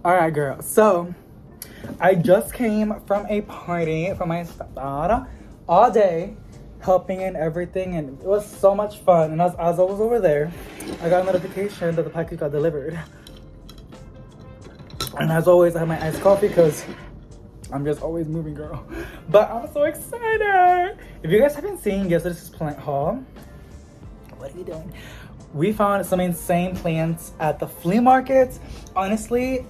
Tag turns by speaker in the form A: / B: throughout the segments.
A: Alright, girl. So, I just came from a party for my stepdad all day, helping and everything, and it was so much fun. And as I was over there, I got a notification that the package got delivered. And as always, I have my iced coffee because I'm just always moving, girl. But I'm so excited! If you guys haven't seen yesterday's plant haul, what are you doing? We found some insane plants at the flea market. Honestly,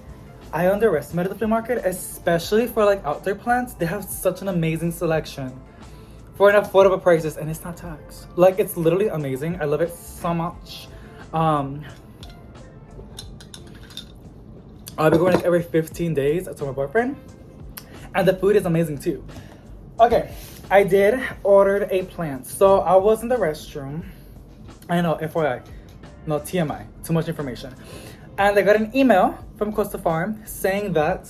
A: I underestimated the flea market, especially for like outdoor plants. They have such an amazing selection for an affordable prices, and it's not tax. Like, it's literally amazing. I love it so much. I'll be going like every 15 days to my boyfriend, and the food is amazing too. Okay, I did order a plant. So I was in the restroom. I know, FYI, no, TMI, too much information. And I got an email from Costa Farm saying that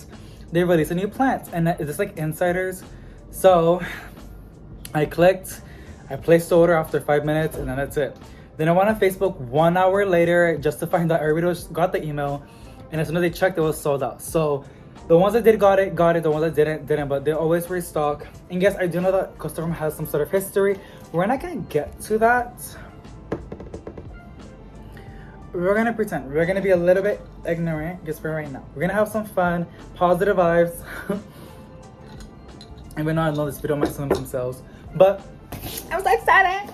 A: they released a new plant, and it's like insiders. So I clicked, I placed the order after 5 minutes, and then that's it. Then I went on Facebook 1 hour later just to find out everybody got the email, and as soon as they checked, it was sold out. So the ones that did got it. The ones that didn't, but they always restock. And yes, I do know that Costa Farm has some sort of history. We're not gonna get to that. We're gonna pretend. We're gonna be a little bit ignorant just for right now. We're gonna have some fun, positive vibes. And we know I know this video might sell themselves, but I'm so excited.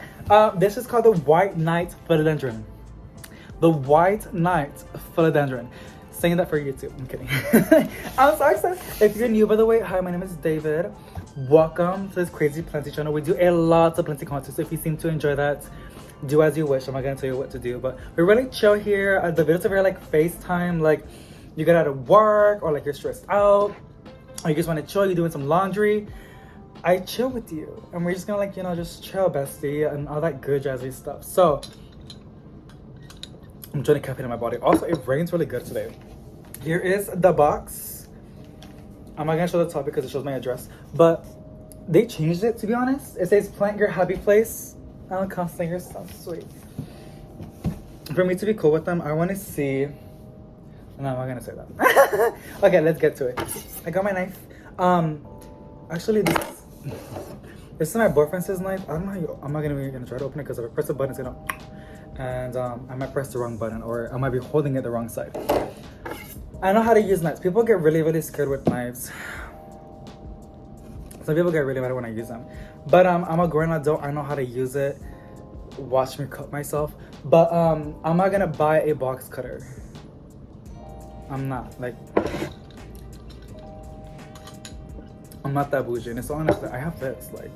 A: This is called the White Knight Philodendron. The White Knight Philodendron. Saying that for YouTube. I'm kidding. I'm so excited. If you're new, by the way, hi, my name is David. Welcome to this crazy planting channel. We do a lot of planting content, so if you seem to enjoy that, do as you wish. I'm not gonna tell you what to do, but we're really chill here. The videos are very like FaceTime, like you get out of work or like you're stressed out or you just want to chill, you're doing some laundry. I chill with you, and we're just gonna like, you know, just chill, bestie, and all that good jazzy stuff. So I'm trying to caffeine in my body. Also, it rains really good today. Here is the box. I'm not gonna show the top because it shows my address, but they changed it, to be honest. It says plant your happy place. Oh, Costa, you're so sweet. For me to be cool with them, I want to see. No, I'm not gonna say that. Okay, let's get to it. I got my knife. Actually, this is my boyfriend's knife. I don't know how you, I'm not gonna try to open it because if I press the button, it's gonna. And I might press the wrong button, or I might be holding it the wrong side. I know how to use knives. People get really, really scared with knives. Some people get really mad when I use them. But I'm a grown adult. I know how to use it. Watch me cut myself. But I'm not gonna buy a box cutter. I'm not. Like, I'm not that bougie. And it's honestly, I have this. Like,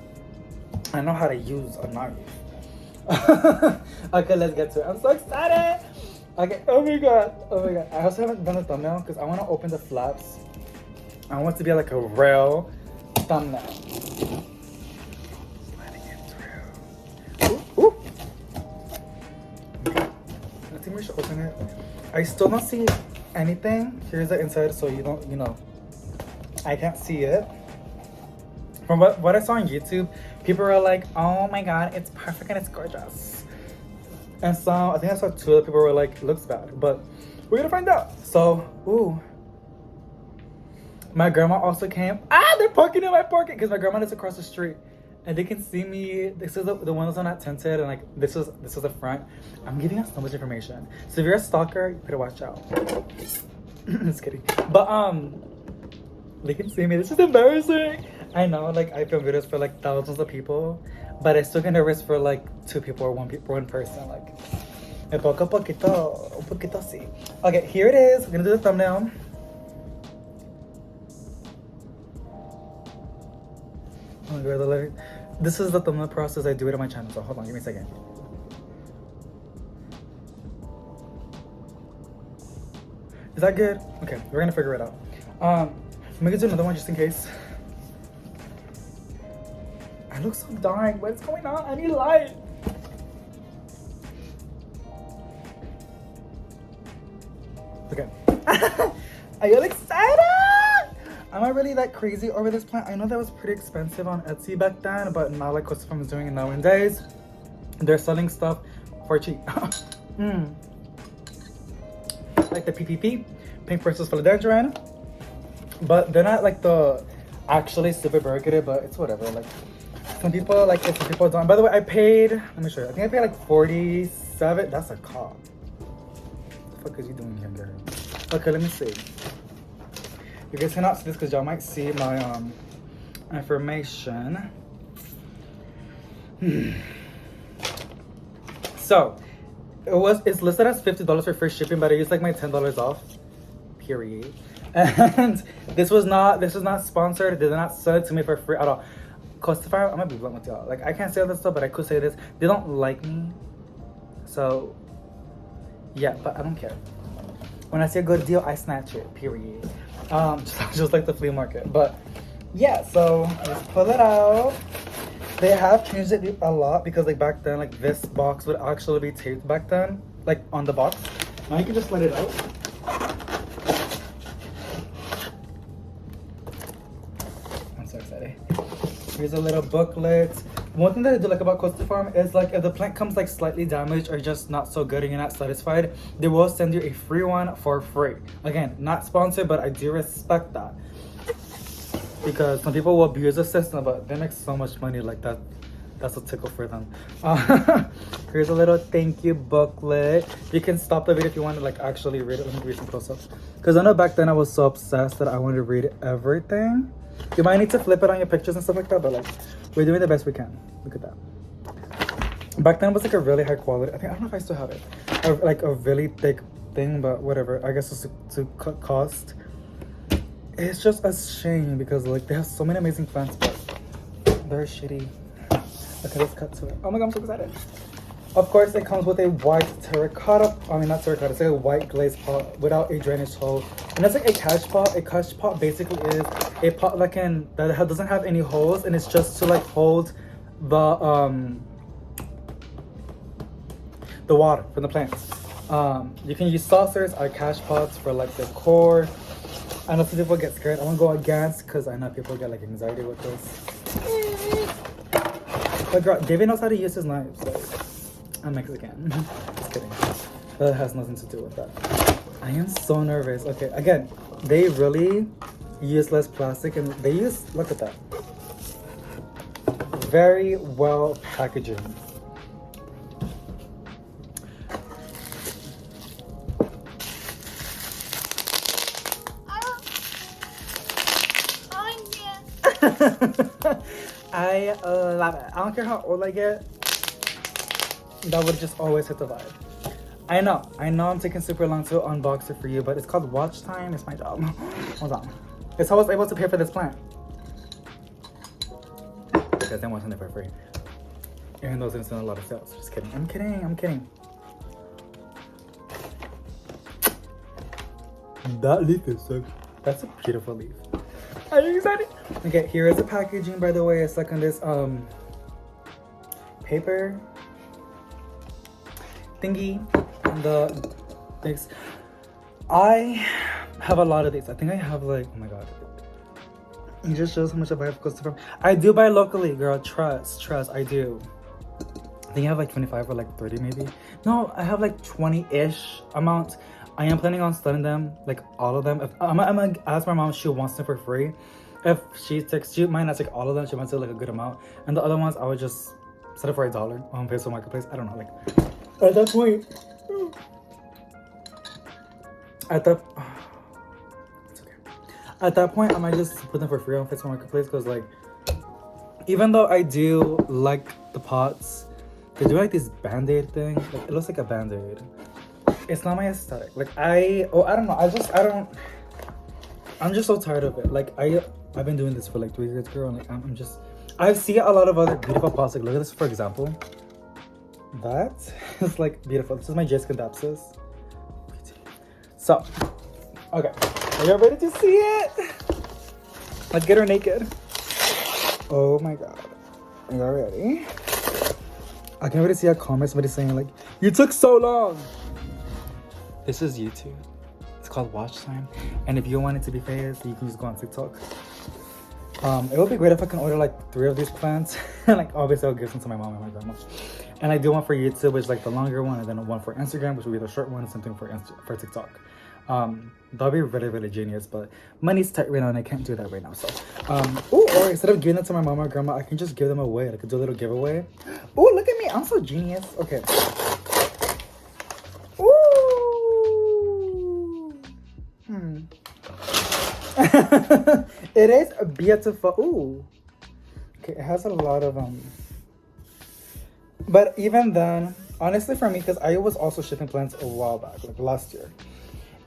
A: I know how to use a knife. Okay, let's get to it. I'm so excited. Okay, oh my god. I also haven't done a thumbnail because I want to open the flaps. I want it to be like a real thumbnail. Letting it through. Ooh. Okay. I think we should open it. I still don't see anything. Here's the inside, so you don't, you know, I can't see it. From what I saw on YouTube, people were like, oh my god, it's perfect and it's gorgeous. And so I think I saw two other people were like, looks bad, but we're gonna find out. So, ooh. My grandma also came. They're parking in my parking because my grandma lives across the street, and they can see me. This is the windows are not tinted, and like this is the front. I'm giving out so much information. So if you're a stalker, you better watch out. Just kidding. But they can see me. This is embarrassing. I know, like I film videos for like thousands of people, but I still get nervous for like two people or one person. Like, un poquito así. Okay, here it is. We're gonna do the thumbnail. Oh my god, this is the thumbnail process. I do it on my channel. So hold on, give me a second. Is that good? Okay, we're gonna figure it out. I'm gonna do another one just in case. I look so dying. What's going on? I need light. Okay. Are you excited? Am I really that crazy over this plant? I know that was pretty expensive on Etsy back then, but now like Costa Farms is doing it nowadays. They're selling stuff for cheap. Like the PPP. Pink Princess Philodendron. But they're not like the actually super variegated, but it's whatever. Like some people like it, some people don't. By the way, I paid, let me show you. I think I paid like 47. That's a cop. What the fuck is you doing here, girl? Okay, let me see. You guys cannot see this because y'all might see my information. So it's listed as $50 for free shipping, but I used like my $10 off. Period. And this was not sponsored. They did not sell it to me for free at all. Costa Farms, I'm gonna be blunt with y'all. Like I can't say all this stuff, but I could say this. They don't like me. So yeah, but I don't care. When I see a good deal, I snatch it. Period. Just like the flea market. But yeah, so let's pull it out. They have changed it a lot because like back then, like this box would actually be taped back then, like on the box. Now you can just let it out. I'm so excited. Here's a little booklet. One thing that I do like about Costa Farm is like if the plant comes like slightly damaged or just not so good and you're not satisfied, they will send you a free one for free. Again, not sponsored, but I do respect that. Because some people will abuse the system, but they make so much money like that. That's a tickle for them. Here's a little thank you booklet. You can stop the video if you want to like actually read it. Let me read some close-ups. Because I know back then I was so obsessed that I wanted to read everything. You might need to flip it on your pictures and stuff like that, but like we're doing the best we can. Look at that. Back then it was like a really high quality. I don't know if I still have it. Like a really thick thing, but whatever. I guess it's to cut cost. It's just a shame because like they have so many amazing plants, but they're shitty. Okay, let's cut to it. Oh my god, I'm so excited. Of course, it comes with a white terracotta. I mean, not terracotta. It's like a white glazed pot without a drainage hole, and that's like a cash pot. A cash pot basically is a pot that doesn't have any holes, and it's just to like hold the water from the plants. You can use saucers or cash pots for like the core. I know some people get scared. I won't go against because I know people get like anxiety with this. But girl, David knows how to use his knives. So I'm Mexican. Just kidding. That has nothing to do with that. I am so nervous. Okay, again, they really use less plastic and they use, look at that. Very well packaging. I love it. I don't care how old I get. That would just always hit the vibe. I know I'm taking super long to unbox it for you, but it's called watch time. It's my job. Hold on. It's how I was able to pay for this plant. Because I'm watching it for free. Even though there's not a lot of sales. Just kidding. I'm kidding. That leaf is so... That's a beautiful leaf. Are you excited? Okay, here is the packaging, by the way. It's like on this paper thingy. The things. I have a lot of these. I think I have like, oh my god. It just shows how much I buy from Costa Farm. I do buy locally, girl. Trust, I do. I think I have like 25 or like 30 maybe. No, I have like 20-ish amount. I am planning on studying them, like all of them. If, I'm gonna ask my mom if she wants them for free. If she might not take all of them. She wants to like a good amount. And the other ones, I would just set it for $1 on Facebook Marketplace. I don't know, like at that point. It's okay. At that point, I might just put them for free on Facebook Marketplace because like, even though I do like the pots, they do like this band-aid thing. Like it looks like a band-aid. It's not my aesthetic. Like I don't know. I'm just so tired of it. Like I've been doing this for like 3 years, girl. And like I see a lot of other beautiful pots. Like look at this, for example. That is like beautiful. This is my Jessica Dapsis. So, okay. Are you ready to see it? Let's get her naked. Oh my god. Are you ready? I can't wait to see a comment. Somebody saying like, you took so long. This is YouTube. It's called Watch Time. And if you want it to be famous, you can just go on TikTok. It would be great if I can order like 3 of these plants. Like obviously I'll give some to my mom and my grandma. And I do one for YouTube, which is like the longer one, and then one for Instagram, which will be the short one, and something for TikTok. That'll be really, really genius, but money's tight right now and I can't do that right now. So, or instead of giving them to my mama or grandma, I can just give them away. I could do a little giveaway. Oh, look at me. I'm so genius. Okay. Ooh. It is beautiful. Ooh. Okay, it has a lot of, but even then, honestly for me, because I was also shipping plants a while back, like last year.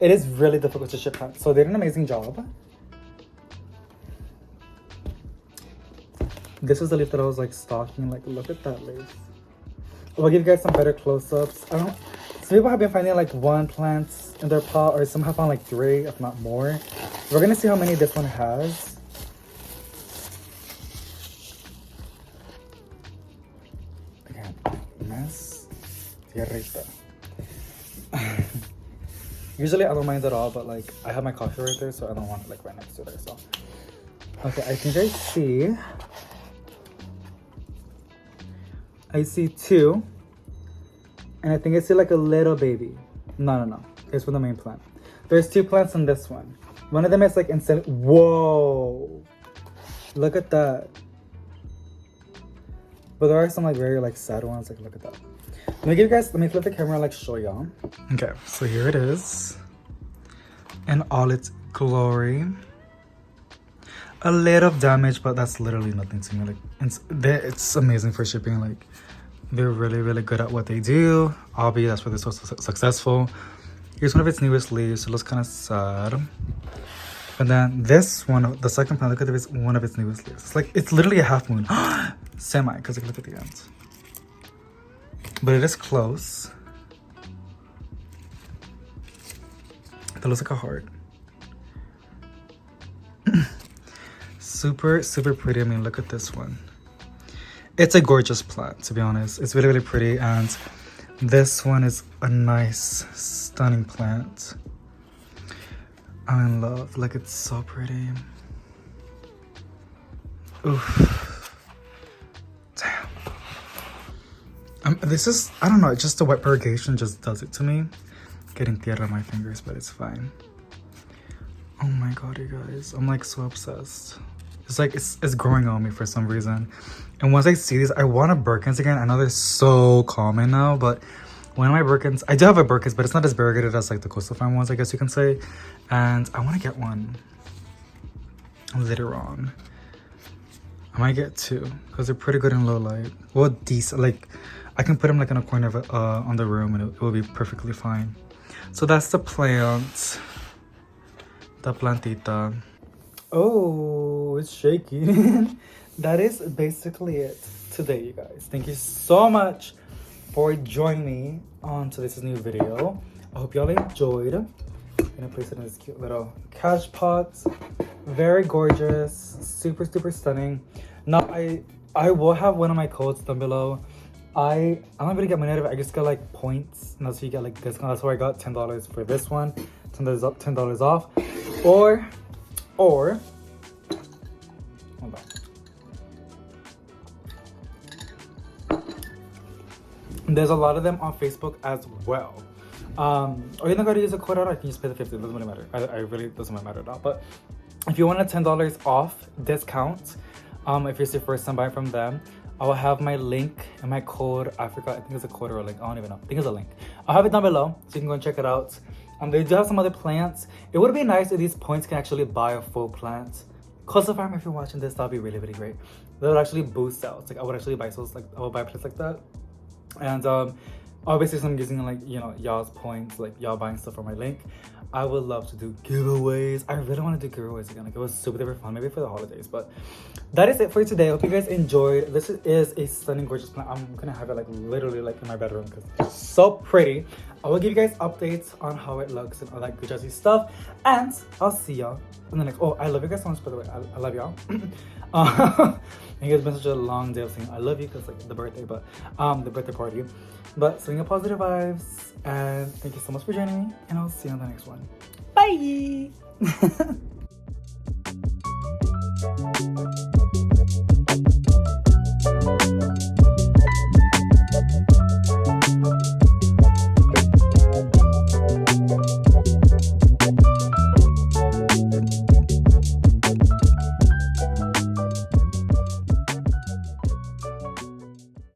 A: It is really difficult to ship plants. So they did an amazing job. This is the leaf that I was like stalking. Like, look at that leaf. I'll give you guys some better close-ups. Some people have been finding like 1 plant in their pot, or some have found like 3, if not more. We're gonna see how many this one has. Again, mess. Tierrita. Usually I don't mind at all, but like I have my coffee right there, so I don't want it like right next to there. So okay, I think I see 2, and I think I see like a little baby. No, it's from the main plant. There's 2 plants in this one. One of them is like instead. Whoa, look at that. But there are some like very like sad ones. Like, look at that. Let me flip the camera, like show y'all. Okay, so here it is in all its glory. A little damage, but that's literally nothing to me. Like, it's amazing for shipping. Like, they're really, really good at what they do. Obviously, that's why they're so successful. Here's one of its newest leaves. It looks kind of sad. But then this one, the second plant, look at this, one of its newest leaves. It's like, it's literally a half moon. Semi, because like, look at the end. But it is close. That looks like a heart. Super, super pretty. I mean, look at this one. It's a gorgeous plant, to be honest. It's really, really pretty. And this one is a nice, stunning plant. I'm in love. Like, it's so pretty. Oof. Damn. This is, I don't know, just the wet irrigation just does it to me. Getting tierra on my fingers, but it's fine. Oh my god, you guys. I'm like so obsessed. It's like, it's growing on me for some reason. And once I see these, I want a Birkins again. I know they're so common now, but one of my Birkins, I do have a Birkins, but it's not as variegated as like the Costa Farm ones, I guess you can say. And I want to get one later on. I might get 2 because they're pretty good in low light. Well, decent, like I can put them like in a corner of it, on the room, and it will be perfectly fine. So that's the plant, the plantita. Oh, it's shaky. That is basically it today, you guys. Thank you so much for joining me on today's new video. I hope y'all enjoyed. I'm gonna place it in this cute little cash pot. Very gorgeous, super, super stunning. Now I will have one of my codes down below. I don't really get money out of it. I just got like points, and that's how you get like discount. That's why I got $10 for this one, $10 off, or hold on. There's a lot of them on Facebook as well. Or you're not gonna use a code out, I can just pay the $50. It doesn't really matter. I really doesn't matter at all. But if you want a $10 off discount, if it's your first time buying from them, I will have my link and my code. I forgot, I think it's a code or a link. I don't even know. I think it's a link. I'll have it down below so you can go and check it out. They do have some other plants. It would be nice if these points can actually buy a full plant. Costa Farm, if you're watching this, that'd be really, really great. That would actually boost sales. Like, I would actually buy those, like, I would buy plants like that. And obviously, since I'm using like, you know, y'all's points, like y'all buying stuff from my link, I would love to do giveaways. I really want to do giveaways again. Like, it was super duper fun, maybe for the holidays. But that is it for today. I hope you guys enjoyed. This is a stunning, gorgeous plant. I'm gonna have it like literally like in my bedroom because it's so pretty. I will give you guys updates on how it looks and all that good jazzy stuff. And I'll see y'all in the next. Oh, I love you guys so much, by the way. I love y'all. It's been such a long day of saying I love you because like the birthday, but the birthday party. But sending positive vibes, and thank you so much for joining me, and I'll see you on the next one. Bye.